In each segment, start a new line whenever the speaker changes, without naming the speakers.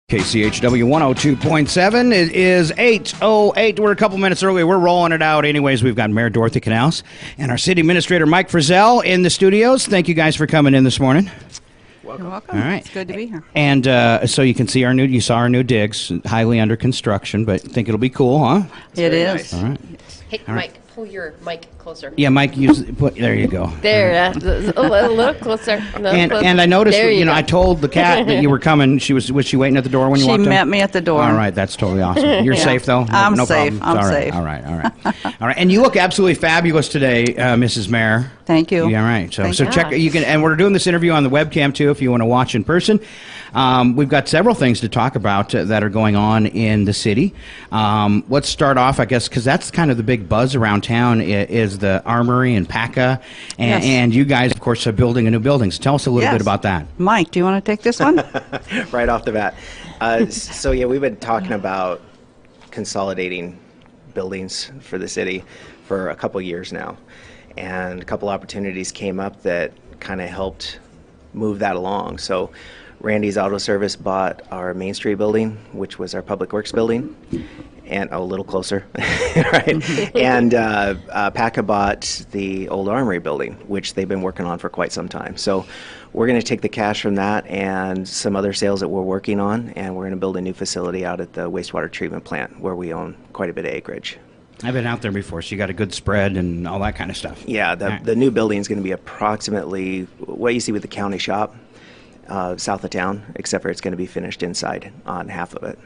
KCHW 102.7. It is 8:08. We're a couple minutes early. We're rolling it out. Anyways, we've got Mayor Dorothy Canals and our city administrator, Mike Frizzell, in the studios. Thank you guys for coming in this morning.
Welcome. You're welcome.
All right.
It's good to be here.
And so you can see you saw our new digs, highly under construction, but think it'll be cool, huh?
It is.
Nice. All right.
Hey,
All right.
Mike, pull your mic closer.
Yeah, Mike, there you go.
There, a little closer.
And I noticed,
There you go.
I told the cat that you were coming. Was she waiting at the door when you walked in?
She met me at the door.
All right, that's totally awesome. You're
Yeah.
safe, though?
I'm
no
safe.
problem.
I'm
All right,
safe.
All right. All right. And you look absolutely fabulous today, Mrs. Mayor.
Thank you.
Yeah, right. So
Thank you.
check. You can, and we're doing this interview on the webcam too, if you want to watch in person. We've got several things to talk about that are going on in the city. Let's start off, I guess, because that's kind of the big buzz around town is the Armory and PACA,
Yes.
and you guys, of course, are building a new building. So tell us a little bit about that.
Mike, do you want to take this one?
Right off the bat. So yeah, we've been talking about consolidating buildings for the city for a couple years now, and a couple opportunities came up that kind of helped move that along. So Randy's Auto Service bought our Main Street building, which was our Public Works building, and a little closer, right? And PACA bought the old Armory building, which they've been working on for quite some time. So we're going to take the cash from that and some other sales that we're working on, and we're going to build a new facility out at the wastewater treatment plant where we own quite a bit of acreage.
I've been out there before, so you got a good spread and all that kind of stuff.
Yeah, the new building is going to be approximately what you see with the county shop south of town, except for it's going to be finished inside on half of it.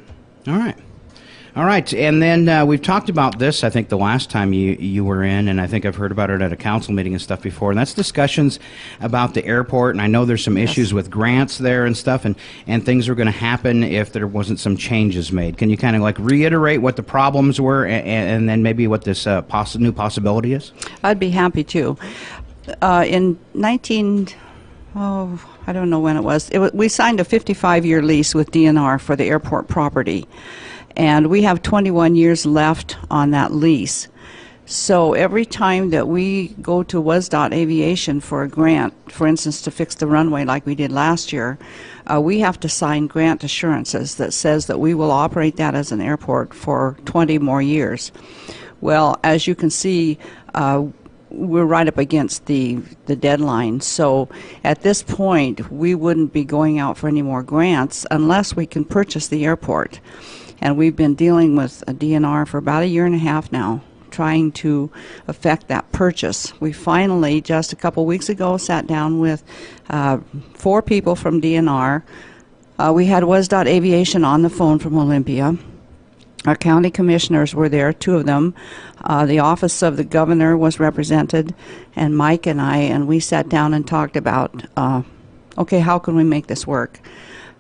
All right, and then we've talked about this, I think, the last time you were in, and I think I've heard about it at a council meeting and stuff before, and that's discussions about the airport, and I know there's some issues with grants there and stuff, and things are going to happen if there wasn't some changes made. Can you kind of like reiterate what the problems were, and then maybe what this new possibility is?
I'd be happy to. In I don't know when it was. We signed a 55-year lease with DNR for the airport property, and we have 21 years left on that lease. So every time that we go to WSDOT Aviation for a grant, for instance, to fix the runway like we did last year, we have to sign grant assurances that says that we will operate that as an airport for 20 more years. Well, as you can see, we're right up against the deadline. So at this point, we wouldn't be going out for any more grants unless we can purchase the airport. And we've been dealing with a DNR for about a year and a half now, trying to effect that purchase. We finally, just a couple weeks ago, sat down with 4 people from DNR. We had WSDOT Aviation on the phone from Olympia. Our county commissioners were there, 2 of them. The office of the governor was represented, and Mike and I, and we sat down and talked about, okay, how can we make this work?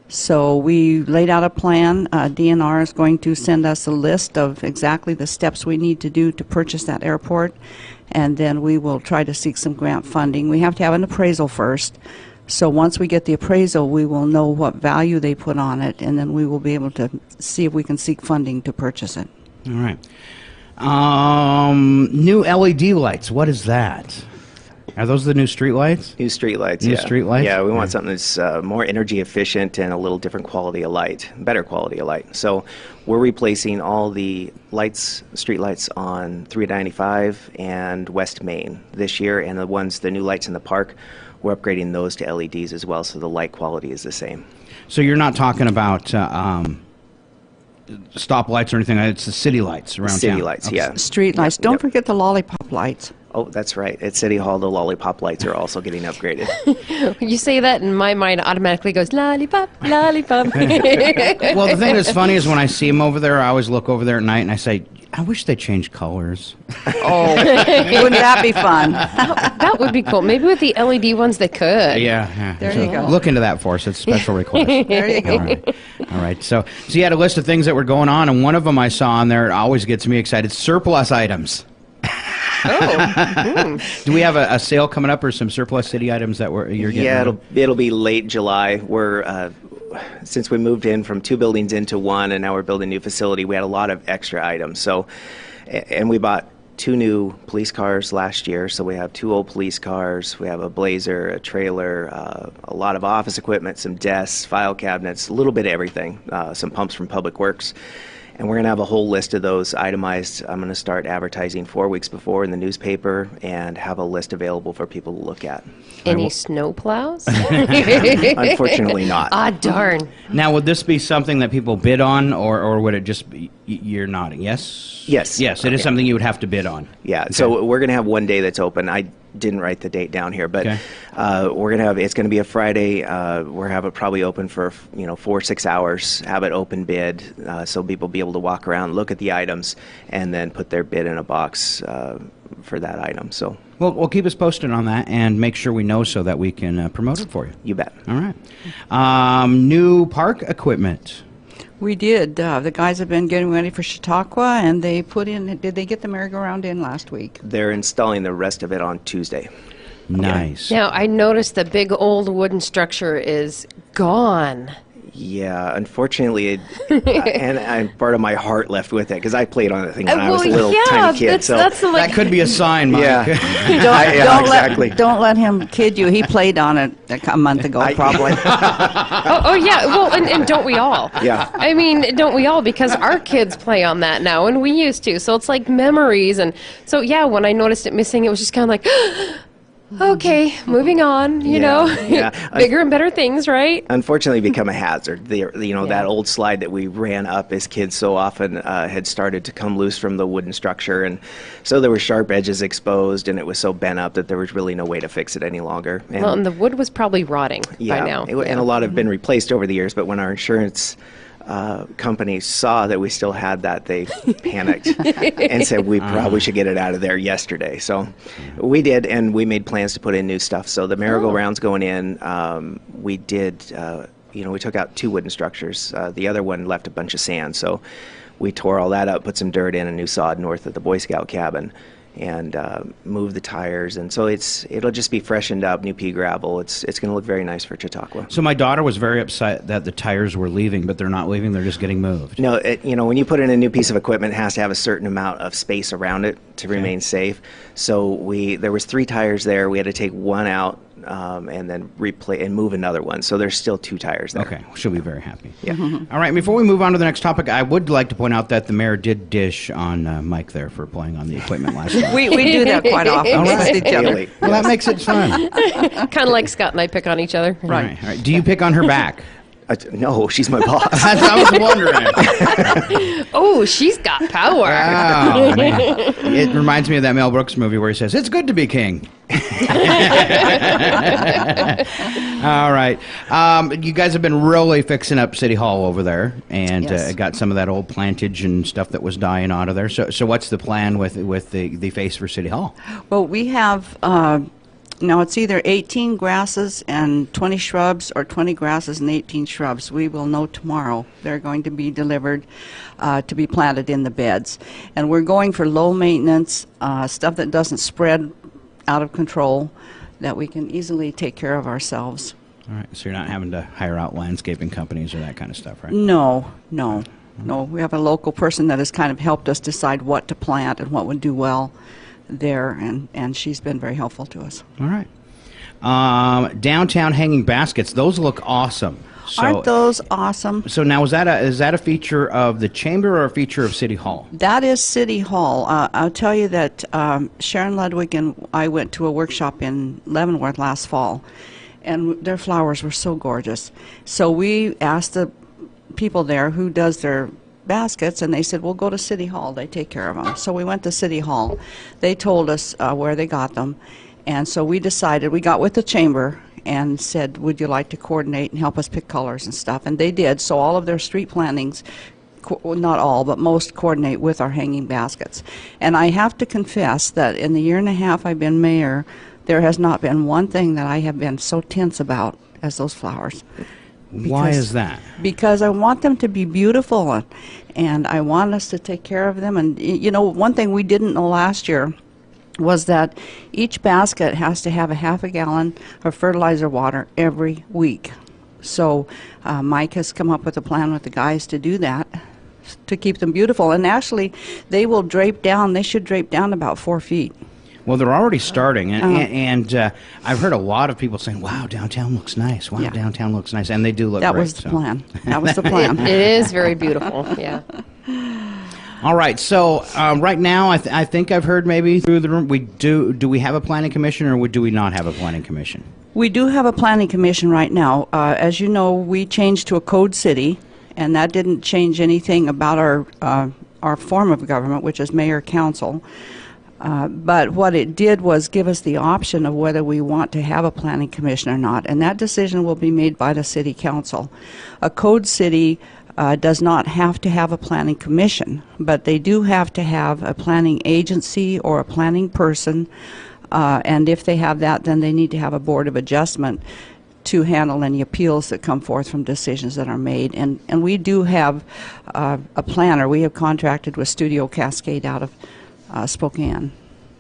So we laid out a plan. DNR is going to send us a list of exactly the steps we need to do to purchase that airport, and then we will try to seek some grant funding. We have to have an appraisal first. So once we get the appraisal, we will know what value they put on it, and then we will be able to see if we can seek funding to purchase it.
All right. New LED lights. What is that? Are those the new street lights?
New street lights,
New street lights?
Yeah, we want something that's more energy efficient and a little different quality of light, better quality of light. So we're replacing all the lights, street lights on 395 and West Main this year, and the new lights in the park, we're upgrading those to LEDs as well, so the light quality is the same.
So you're not talking about stop lights or anything? It's the city lights around town?
City lights,
Okay.
yeah.
Street lights. Don't forget the lollipop lights.
Oh, that's right. At City Hall, the lollipop lights are also getting upgraded.
You say that, and my mind automatically goes, lollipop, lollipop.
Well, the thing that's funny is when I see them over there, I always look over there at night and I say, I wish they changed colors.
Oh, wouldn't that be fun?
That would be cool. Maybe with the LED ones they could.
Yeah.
There
So
you go.
Look into that for us. It's a special request.
There you go.
All right. So you had a list of things that were going on, and one of them I saw on there, it always gets me excited, surplus items. Do we have a sale coming up or some surplus city items that you're getting?
Yeah, it'll be late July. We're since we moved in from 2 buildings into 1, and now we're building a new facility, we had a lot of extra items. So, and we bought 2 new police cars last year. So we have 2 old police cars. We have a Blazer, a trailer, a lot of office equipment, some desks, file cabinets, a little bit of everything, some pumps from Public Works. And we're going to have a whole list of those itemized. I'm going to start advertising 4 weeks before in the newspaper and have a list available for people to look at.
Any snow plows?
Unfortunately not.
Ah, darn.
Now, would this be something that people bid on, or would it just be, you're nodding, yes?
Yes.
Yes, it is
Okay.
something you would have to bid on.
Yeah, so we're going to have one day that's open. I didn't write the date down here, but
Okay.
we're going to have, it's going to be a Friday. We'll have it probably open for, 4 or 6 hours, have it open bid, so people be able to walk around, look at the items, and then put their bid in a box for that item. So
Well, we'll keep us posted on that and make sure we know so that we can promote it for you.
you bet.
All right. New park equipment.
We did. The guys have been getting ready for Chautauqua, and they put in. Did they get the merry-go-round in last week?
They're installing the rest of it on Tuesday.
Nice.
Now, I noticed the big old wooden structure is gone.
Yeah, unfortunately, and part of my heart left with it because I played on that thing when I was a
Well,
little
yeah,
tiny kid.
that's,
So
that's the, like,
That could be a sign, Mike.
yeah,
Don't
exactly.
Don't let him kid you. He played on it a month ago, probably.
oh, yeah. Well, and don't we all?
Yeah.
I mean, don't we all? Because our kids play on that now, and we used to. So it's like memories. And so, yeah, when I noticed it missing, it was just kind of like, okay, moving on, you know.
yeah.
Bigger and better things, right?
Unfortunately, become a hazard. That old slide that we ran up as kids so often had started to come loose from the wooden structure, and so there were sharp edges exposed, and it was so bent up that there was really no way to fix it any longer. And
Well, and the wood was probably rotting by now.
and a lot have been replaced over the years. But when our insurance company saw that we still had that, they panicked and said we probably should get it out of there yesterday. So we did, and we made plans to put in new stuff. So the merry-go-round's going in. We did, we took out 2 wooden structures. The other one left a bunch of sand, so we tore all that up, put some dirt in, a new sod north of the Boy Scout cabin, and moved the tires. And so it'll just be freshened up, new pea gravel. It's going to look very nice for Chautauqua.
So my daughter was very upset that the tires were leaving, but they're not leaving. They're just getting moved.
No, when you put in a new piece of equipment, it has to have a certain amount of space around it to remain safe. So there was 3 tires there. We had to take one out and then move another one. So there's still 2 tires there.
Okay, she'll be very happy.
Yeah.
All right, before we move on to the next topic, I would like to point out that the mayor did dish on Mike there for playing on the equipment last night.
We do that quite often
All
against
right.
each other.
Really.
Well, that makes it fun.
Kind of like Scott and I pick on each other.
All right. Do you pick on her back?
No, she's my boss.
That's what I was wondering.
Oh, she's got power.
Oh, man. It reminds me of that Mel Brooks movie where he says, "It's good to be king." All right. You guys have been really fixing up City Hall over there, and
Yes.
got some of that old plantage and stuff that was dying out of there. So what's the plan with the face for City Hall?
Well, we have, now it's either 18 grasses and 20 shrubs or 20 grasses and 18 shrubs. We will know tomorrow. They're going to be delivered to be planted in the beds. And we're going for low maintenance, stuff that doesn't spread out of control, that we can easily take care of ourselves.
All right. So you're not having to hire out landscaping companies or that kind of stuff, right?
No. We have a local person that has kind of helped us decide what to plant and what would do well there, and she's been very helpful to us.
All right. Downtown hanging baskets. Those look awesome. So,
Aren't those awesome?
So now, is that a feature of the chamber or a feature of City Hall?
That is City Hall. I'll tell you that Sharon Ludwig and I went to a workshop in Leavenworth last fall, and their flowers were so gorgeous. So we asked the people there who does their baskets, and they said, we'll go to City Hall. They take care of them. So we went to City Hall. They told us where they got them, and so we decided, we got with the chamber and said, would you like to coordinate and help us pick colors and stuff? And they did. So all of their street plantings, well, not all, but most coordinate with our hanging baskets. And I have to confess that in the year and a half I've been mayor, there has not been one thing that I have been so tense about as those flowers.
Why is that?
Because I want them to be beautiful, and I want us to take care of them. And, one thing we didn't know last year was that each basket has to have a half a gallon of fertilizer water every week. So Mike has come up with a plan with the guys to do that. to keep them beautiful. And actually, they will drape down. They should drape down about 4 feet.
Well, they're already starting, and I've heard a lot of people saying, "Wow, downtown looks nice. Wow,
Yeah.
downtown looks nice," and they do look
That
great.
was the
so.
plan. That was the plan.
It is very beautiful. Yeah.
All right, so right now, I think I've heard maybe through the room, we do we have a planning commission, or do we not have a planning commission?
We do have a planning commission right now. As you know, we changed to a code city, and that didn't change anything about our form of government, which is mayor-council. But what it did was give us the option of whether we want to have a planning commission or not, and that decision will be made by the city council. A code city does not have to have a planning commission, but they do have to have a planning agency or a planning person, and if they have that, then they need to have a board of adjustment to handle any appeals that come forth from decisions that are made. And we do have a planner. We have contracted with Studio Cascade out of Spokane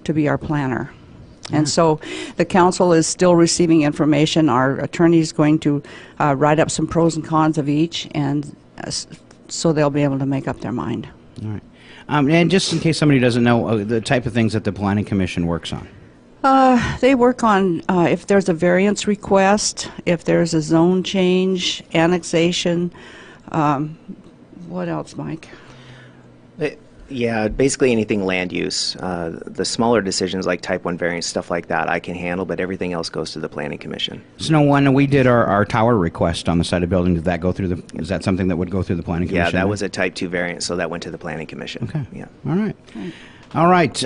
to be our planner. And so the council is still receiving information. Our attorney is going to write up some pros and cons of each, and so they'll be able to make up their mind.
All right, and just in case somebody doesn't know, the type of things that the planning commission works on.
They work on if there's a variance request, if there's a zone change, annexation. What else, Mike?
Yeah, basically anything land use. The smaller decisions like type 1 variance, stuff like that, I can handle, but everything else goes to the planning commission.
So when we did our tower request on the side of the building, did that go through is that something that would go through the planning
Yeah,
commission?
that was a type 2 variance, so that went to the planning commission.
Okay.
Yeah.
All right. All right.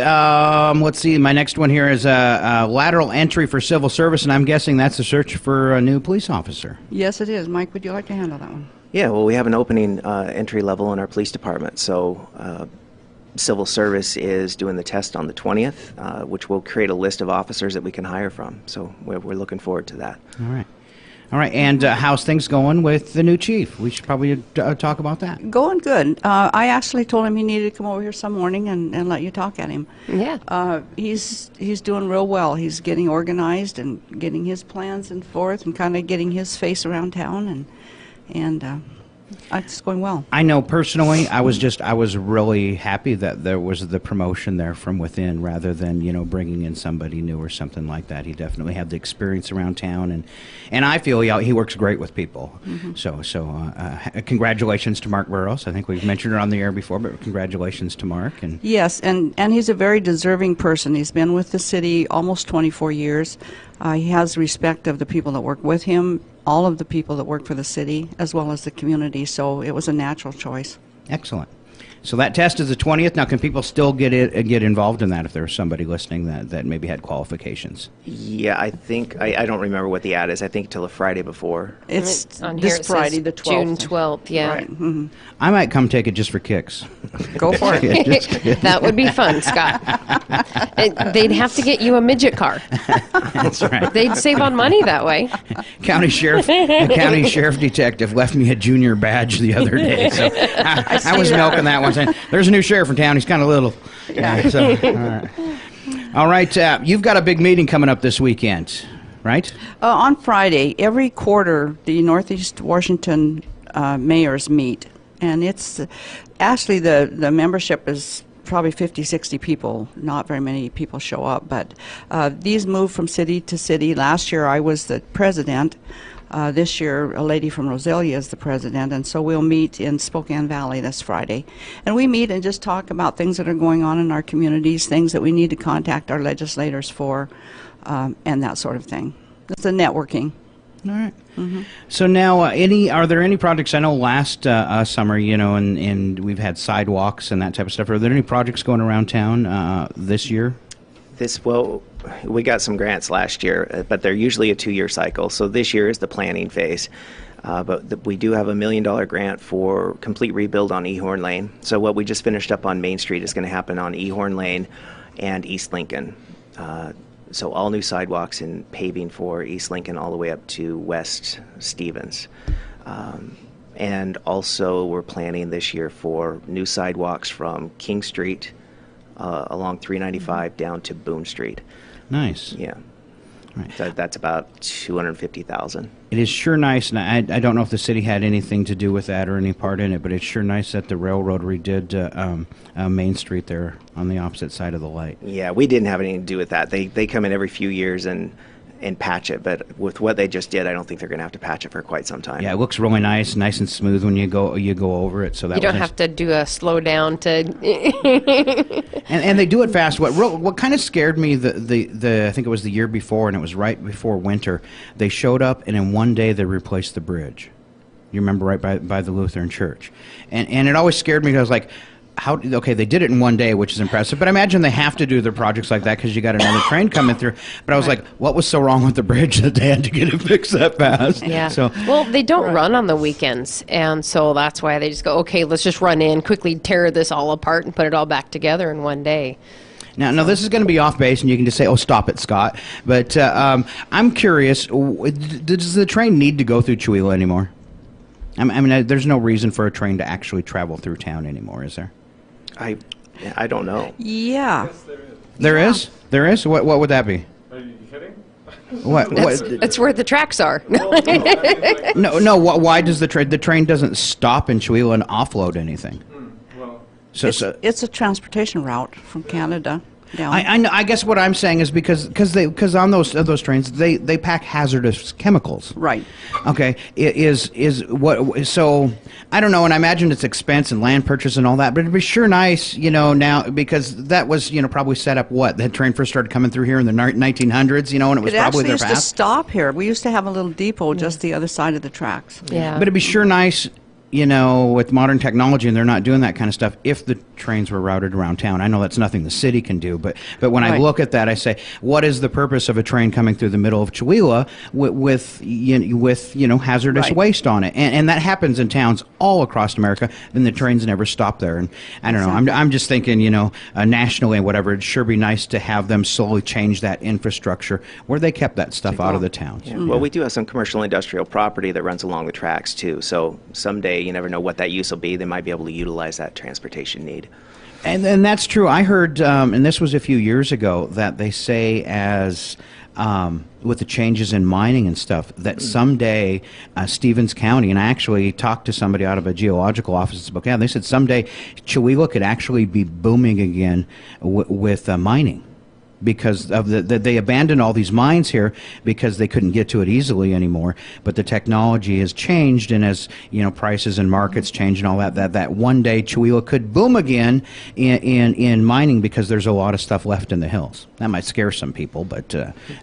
Let's see. My next one here is a lateral entry for civil service, and I'm guessing that's a search for a new police officer.
Yes, it is. Mike, would you like to handle that one?
Yeah, well, we have an opening entry level in our police department, so civil service is doing the test on the 20th, which will create a list of officers that we can hire from. So we're looking forward to that.
All right. All right. And how's things going with the new chief? We should probably talk about that.
Going good. I actually told him he needed to come over here some morning and let you talk at him.
Yeah.
He's doing real well. He's getting organized and getting his plans and forth and kind of getting his face around town, and it's going well.
I know personally, I was really happy that there was the promotion there from within rather than, bringing in somebody new or something like that. He definitely had the experience around town, and I feel he works great with people.
Mm-hmm.
So congratulations to Mark Burrows. I think we've mentioned it on the air before, but congratulations to Mark. And
Yes, and he's a very deserving person. He's been with the city almost 24 years. He has respect of the people that work with him, all of the people that work for the city, as well as the community, so it was a natural choice.
excellent. So that test is the 20th. Now, can people still get involved in that if there's somebody listening that maybe had qualifications?
Yeah, I think, I don't remember what the ad is, I think till the Friday before.
It's
On here
this
it says
Friday, the 12th.
June 12th, yeah.
Right. Mhm.
I might come take it just for kicks.
Go for it.
That would be fun, Scott. They'd have to get you a midget car.
That's right.
They'd save on money that way.
A county sheriff detective left me a junior badge the other day. So I was milking that one, saying, "There's a new sheriff in town. He's kind of little."
Yeah.
So, all right. You've got a big meeting coming up this weekend, right?
On Friday, every quarter, the Northeast Washington mayors meet, and it's actually the membership is probably 50, 60 people. Not very many people show up, but these move from city to city. Last year, I was the president. This year, a lady from Roselia is the president, and so we'll meet in Spokane Valley this Friday. And we meet and just talk about things that are going on in our communities, things that we need to contact our legislators for, and that sort of thing. It's a networking.
All right. So now, are there any projects? I know last summer, and we've had sidewalks and that type of stuff. Are there any projects going around town this year?
We got some grants last year, but they're usually a 2-year cycle. So this year is the planning phase. But we do have a $1 million grant for complete rebuild on Ehorn Lane. So what we just finished up on Main Street is going to happen on Ehorn Lane and East Lincoln. So all new sidewalks and paving for East Lincoln all the way up to West Stevens. And also we're planning this year for new sidewalks from King Street along 395 down to Boone Street.
Nice.
Yeah. That's about $250,000.
It is sure nice, and I don't know if the city had anything to do with that or any part in it, but it's sure nice that the railroad redid Main Street there on the opposite side of the light.
Yeah, we didn't have anything to do with that. They come in every few years and patch it, but with what they just did, I don't think they're going to have to patch it for quite some time.
Yeah, it looks really nice and smooth when you go over it. So that
You don't
was nice.
have to do a slow down to.
And they do it fast. What kind of scared me the I think it was the year before, and it was right before winter. They showed up, and in one day they replaced the bridge. You remember, right by the Lutheran church, and it always scared me because I was like, okay, they did it in one day, which is impressive, but I imagine they have to do their projects like that because you got another train coming through. But I was like, what was so wrong with the bridge that they had to get it fixed that fast?
Yeah.
So,
well, they don't run on the weekends, and so that's why they just go, okay, let's just run in, quickly tear this all apart and put it all back together in one day.
now, this is going to be off base, and you can just say, oh, stop it, Scott. But I'm curious, does the train need to go through Chewelah anymore? I mean, there's no reason for a train to actually travel through town anymore, is there?
I don't know.
Yeah.
There is? There is? What would that be?
Are you kidding?
That's where the tracks are.
No. Why does the train doesn't stop in Chewelah and offload anything?
Well,
It's a transportation route from Canada down.
I know. I guess what I'm saying is because on those trains they pack hazardous chemicals.
Right.
Okay. Is what so I don't know, and I imagine it's expense and land purchase and all that, but it'd be sure nice, now, because that was probably set up that train first started coming through here in the 1900s, and it was
It
probably
actually
their
used to
path.
stop here. We used to have a little depot just the other side of the tracks.
Yeah.
But it'd be sure nice, with modern technology, and they're not doing that kind of stuff, if the trains were routed around town. I know that's nothing the city can do, but when I
Right.
look at that, I say, what is the purpose of a train coming through the middle of Chewelah with hazardous
Right.
waste on it? And that happens in towns all across America, and the trains never stop there. And I don't know, I'm just thinking, nationally and whatever, it'd sure be nice to have them slowly change that infrastructure where they kept that stuff out of the towns.
Yeah. Well, we do have some commercial industrial property that runs along the tracks too. So someday, you never know what that use will be. They might be able to utilize that transportation need.
And that's true. I heard, and this was a few years ago, that they say with the changes in mining and stuff, that someday Stevens County, and I actually talked to somebody out of a geological office in Spokane, they said someday Chewelah could actually be booming again with mining. Because of they abandoned all these mines here because they couldn't get to it easily anymore. But the technology has changed, and as prices and markets change and all that one day Chewelah could boom again in mining because there's a lot of stuff left in the hills. That might scare some people, but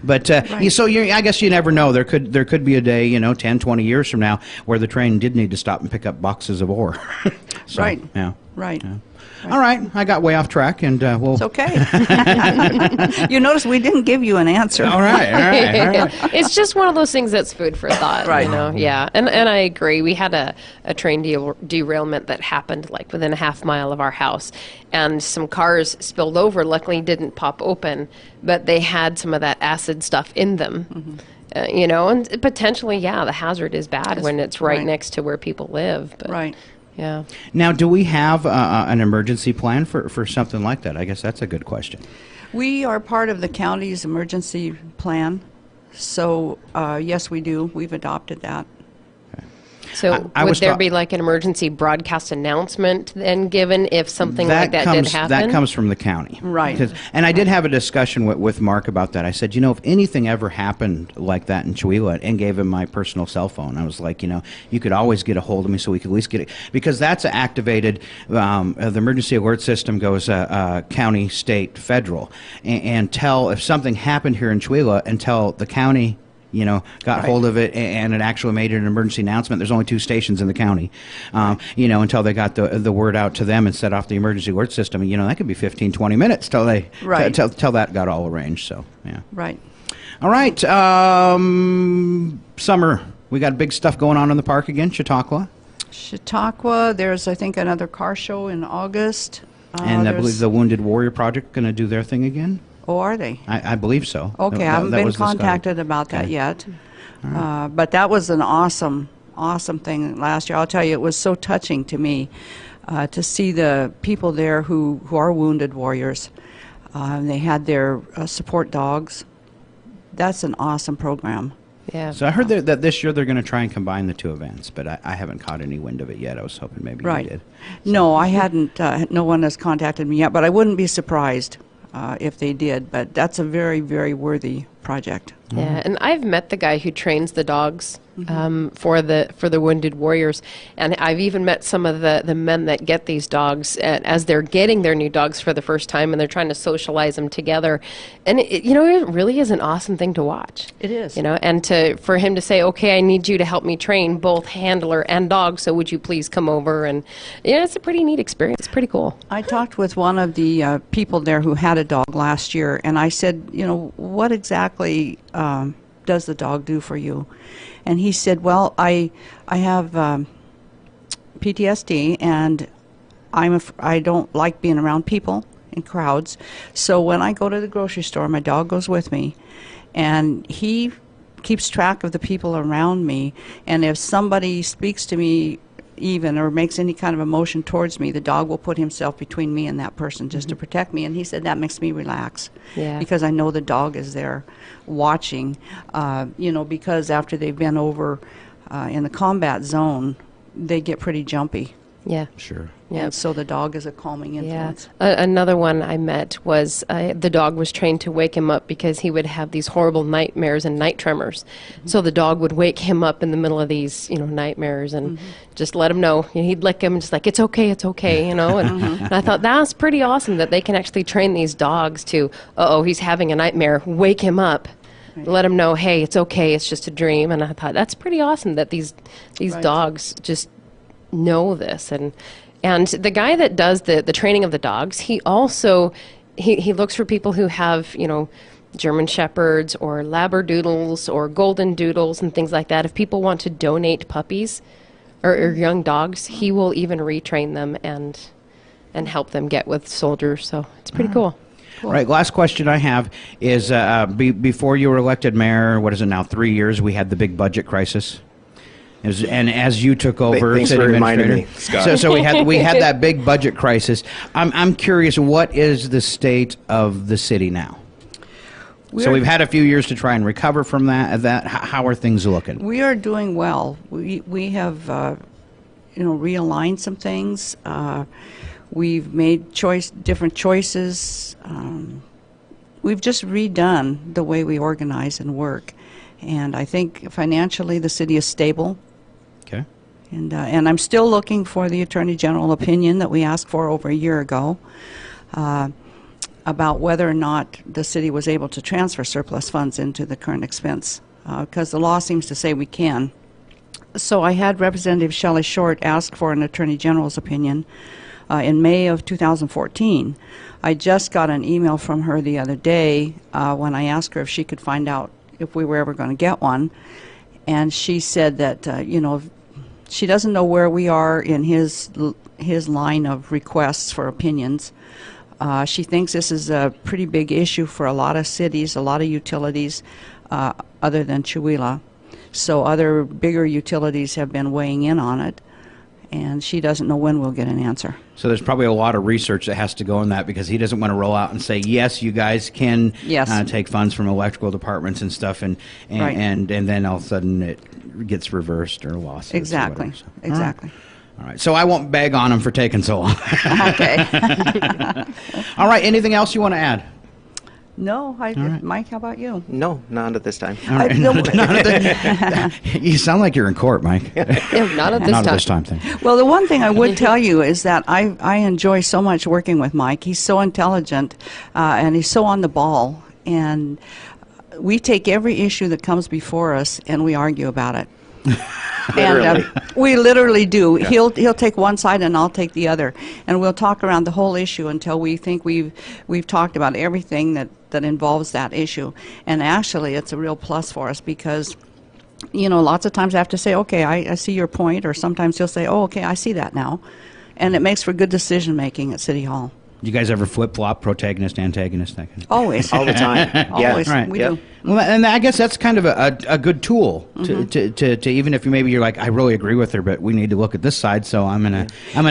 Right.
so I guess you never know. There could be a day 10, 20 years from now where the train did need to stop and pick up boxes of ore. So,
Right.
Yeah.
Right.
Yeah. All right, I got way off track, and we'll.
It's okay. You notice we didn't give you an answer.
All right.
It's just one of those things that's food for thought,
Right.
Yeah, and I agree. We had a train derailment that happened like within a half mile of our house, and some cars spilled over. Luckily, didn't pop open, but they had some of that acid stuff in them. And potentially, the hazard is bad when it's right next to where people live. But,
Right.
Yeah.
Now, do we have an emergency plan for something like that? I guess that's a good question.
We are part of the county's emergency plan. So, yes, we do. We've adopted that.
So
I
would
was
there
ta-
be like an emergency broadcast announcement then given if something like that did happen?
That comes from the county.
Right.
And I did have a discussion with Mark about that. I said, if anything ever happened like that in Chewelah, and gave him my personal cell phone, I was like, you could always get a hold of me so we could at least get it. Because that's activated, the emergency alert system goes county, state, federal. And tell if something happened here in Chewelah, until the county got hold of it and it actually made it an emergency announcement. There's only 2 stations in the county, until they got the word out to them and set off the emergency alert system. And, that could be 15, 20 minutes till they till that got all arranged. So, yeah.
Right.
All right. Summer, we got big stuff going on in the park again, Chautauqua.
Chautauqua, there's, I think, another car show in August.
And I believe the Wounded Warrior Project going to do their thing again.
Oh, are they?
I believe so.
Okay, I haven't
That
been
was discussed.
contacted about that
Okay.
yet. But that was an awesome thing last year. I'll tell you, it was so touching to me to see the people there who are wounded warriors. They had their support dogs that's an awesome program.
Yeah.
So I heard that this year they're going to try and combine the two events, but I haven't caught any wind of it yet. I was hoping maybe you did.
No, I hadn't. No one has contacted me yet, but I wouldn't be surprised if they did. But that's a very, very worthy project.
Yeah, and I've met the guy who trains the dogs for the wounded warriors, and I've even met some of the men that get these dogs as they're getting their new dogs for the first time, and they're trying to socialize them together, and it really is an awesome thing to watch.
It is.
And for him to say, okay, I need you to help me train both handler and dog, so would you please come over? And it's a pretty neat experience. It's pretty cool.
I talked with one of the people there who had a dog last year, and I said, what exactly does the dog do for you? And he said, well, I have PTSD, and I don't like being around people in crowds. So when I go to the grocery store, my dog goes with me, and he keeps track of the people around me. And if somebody speaks to me even or makes any kind of emotion towards me, the dog will put himself between me and that person just to protect me. And he said that makes me relax, because I know the dog is there watching, because after they've been over in the combat zone, they get pretty jumpy.
Yeah.
Sure.
Yeah.
And so the dog is a calming influence.
Another one I met was the dog was trained to wake him up because he would have these horrible nightmares and night tremors. So the dog would wake him up in the middle of these, nightmares and just let him know. He'd lick him, just like, it's okay, And, and I thought that's pretty awesome that they can actually train these dogs to, he's having a nightmare, wake him up. Right. Let him know, hey, it's okay, it's just a dream. And I thought that's pretty awesome that these dogs just know this. And the guy that does the training of the dogs, he also he looks for people who have German Shepherds or Labradoodles or Golden Doodles and things like that. If people want to donate puppies or young dogs, he will even retrain them and help them get with soldiers. So it's pretty cool.
All right, last question I have is before you were elected mayor, what is it now, 3 years, we had the big budget crisis. And as you took over,
thanks
city
for reminding
administrator,
me, Scott.
so we had that big budget crisis. I'm curious, what is the state of the city now? So we've had a few years to try and recover from that. How are things looking?
We are doing well. We have realigned some things. We've made different choices. We've just redone the way we organize and work. And I think financially the city is stable.
Okay.
And I'm still looking for the Attorney General opinion that we asked for over a year ago about whether or not the city was able to transfer surplus funds into the current expense, because the law seems to say we can. So I had Representative Shelley Short ask for an Attorney General's opinion in May of 2014. I just got an email from her the other day when I asked her if she could find out if we were ever going to get one, and she said that she doesn't know where we are in his line of requests for opinions. She thinks this is a pretty big issue for a lot of cities, a lot of utilities, other than Chewelah. So other bigger utilities have been weighing in on it, and she doesn't know when we'll get an answer.
So there's probably a lot of research that has to go in that, because he doesn't want to roll out and say, yes, you guys can take funds from electrical departments and stuff, and then all of a sudden it gets reversed or lost.
Exactly.
So,
exactly.
All right. So I won't beg on him for taking so long.
Okay.
All right. Anything else you want to add?
No,
right.
Mike, how about you?
No, not at this time.
All right. You sound like you're in court, Mike.
Not at this
Not
time.
at this time. Thing.
Well, the one thing I would tell you is that I enjoy so much working with Mike. He's so intelligent, and he's so on the ball. And we take every issue that comes before us and we argue about it.
Literally.
And we literally do. Yeah. He'll take one side and I'll take the other, and we'll talk around the whole issue until we think we've talked about everything that involves that issue. And actually, it's a real plus for us, because lots of times I have to say, okay, I see your point, or sometimes he'll say, oh, okay, I see that now, and it makes for good decision making at City Hall.
You guys ever flip-flop, protagonist, antagonist, that kind of
Always.
All the time. Yeah.
Always.
Right.
We
Yep.
do.
Well, and I guess that's kind of a good tool to even if maybe you're like, I really agree with her, but we need to look at this side, so I'm gonna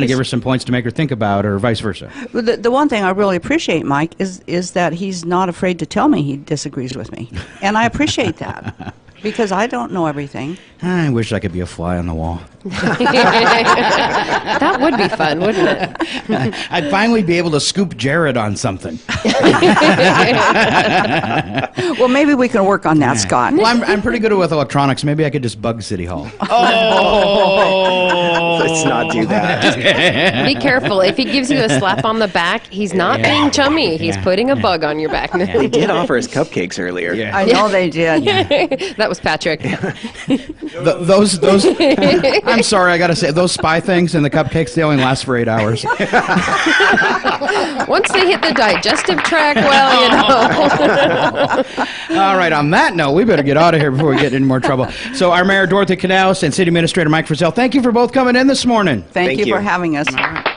give her some points to make her think about, or vice versa.
Well, the one thing I really appreciate, Mike, is that he's not afraid to tell me he disagrees with me. And I appreciate that because I don't know everything.
I wish I could be a fly on the wall.
That would be fun, wouldn't it?
I'd finally be able to scoop Jared on something.
Well, maybe we can work on that, Scott.
Well, I'm pretty good with electronics. Maybe I could just bug City Hall.
Let's not do that.
Be careful. If he gives you a slap on the back, he's not being chummy. He's putting a bug on your back.
They did offer us cupcakes earlier.
Yeah.
I know they did.
That was Patrick.
Those. I'm sorry, I got to say, those spy things and the cupcakes, they only last for 8 hours.
Once they hit the digestive tract, well, you know.
All right, on that note, we better get out of here before we get in more trouble. So our Mayor Dorothy Canales and City Administrator Mike Frizzell, thank you for both coming in this morning.
Thank you
you.
for having us.
All right.